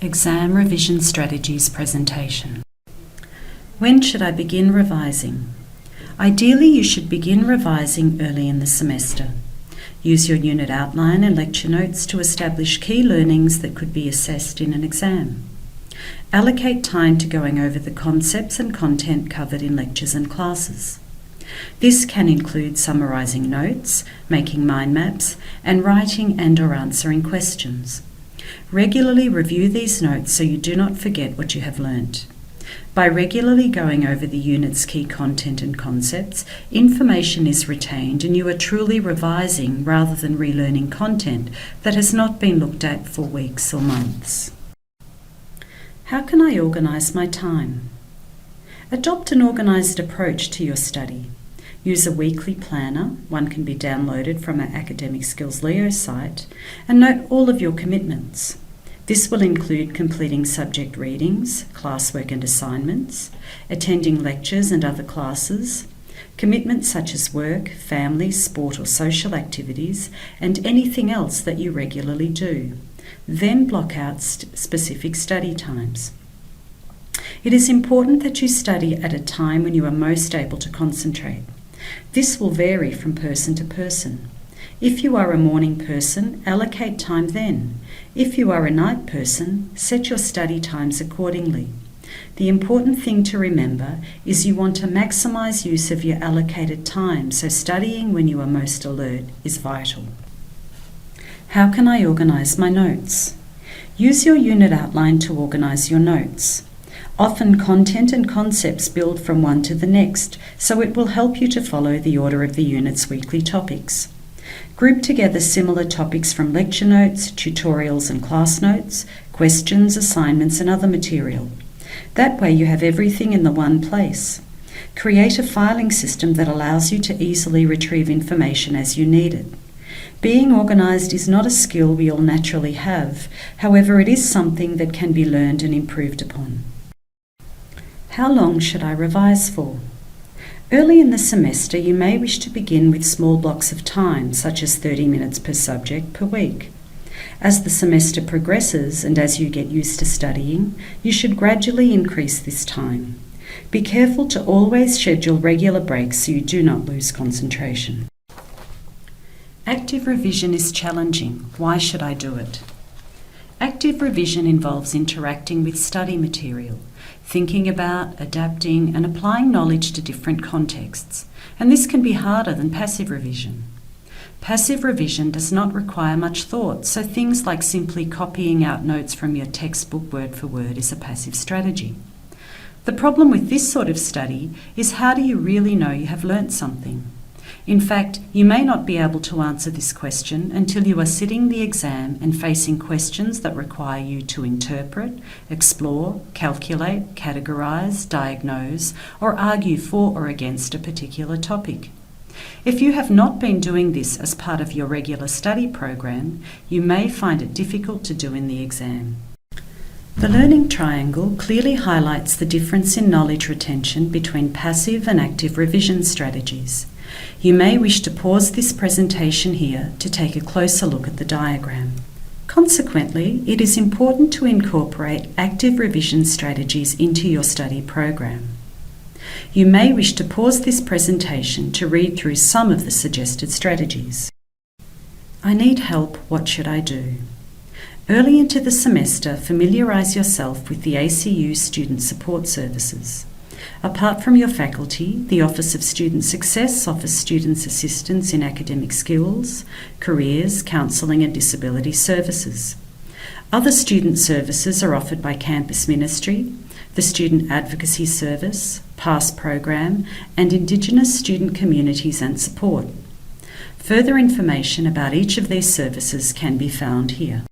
Exam Revision Strategies presentation. When should I begin revising? Ideally, you should begin revising early in the semester. Use your unit outline and lecture notes to establish key learnings that could be assessed in an exam. Allocate time to going over the concepts and content covered in lectures and classes. This can include summarising notes, making mind maps, and writing and/or answering questions. Regularly review these notes so you do not forget what you have learnt. By regularly going over the unit's key content and concepts, information is retained and you are truly revising rather than relearning content that has not been looked at for weeks or months. How can I organise my time? Adopt an organised approach to your study. Use a weekly planner, one can be downloaded from our Academic Skills Leo site, and note all of your commitments. This will include completing subject readings, classwork and assignments, attending lectures and other classes, commitments such as work, family, sport or social activities, and anything else that you regularly do. Then block out specific study times. It is important that you study at a time when you are most able to concentrate. This will vary from person to person. If you are a morning person, allocate time then. If you are a night person, set your study times accordingly. The important thing to remember is you want to maximise use of your allocated time, so studying when you are most alert is vital. How can I organise my notes? Use your unit outline to organise your notes. Often content and concepts build from one to the next, so it will help you to follow the order of the unit's weekly topics. Group together similar topics from lecture notes, tutorials and class notes, questions, assignments and other material. That way you have everything in the one place. Create a filing system that allows you to easily retrieve information as you need it. Being organised is not a skill we all naturally have, however it is something that can be learned and improved upon. How long should I revise for? Early in the semester, you may wish to begin with small blocks of time, such as 30 minutes per subject per week. As the semester progresses and as you get used to studying, you should gradually increase this time. Be careful to always schedule regular breaks so you do not lose concentration. Active revision is challenging. Why should I do it? Active revision involves interacting with study material, thinking about, adapting and applying knowledge to different contexts, and this can be harder than passive revision. Passive revision does not require much thought, so things like simply copying out notes from your textbook word for word is a passive strategy. The problem with this sort of study is how do you really know you have learnt something? In fact, you may not be able to answer this question until you are sitting the exam and facing questions that require you to interpret, explore, calculate, categorise, diagnose, or argue for or against a particular topic. If you have not been doing this as part of your regular study program, you may find it difficult to do in the exam. The learning triangle clearly highlights the difference in knowledge retention between passive and active revision strategies. You may wish to pause this presentation here to take a closer look at the diagram. Consequently, it is important to incorporate active revision strategies into your study program. You may wish to pause this presentation to read through some of the suggested strategies. I need help, what should I do? Early into the semester, familiarise yourself with the ACU Student Support Services. Apart from your faculty, the Office of Student Success offers students assistance in academic skills, careers, counselling and disability services. Other student services are offered by Campus Ministry, the Student Advocacy Service, PASS Program and Indigenous Student Communities and Support. Further information about each of these services can be found here.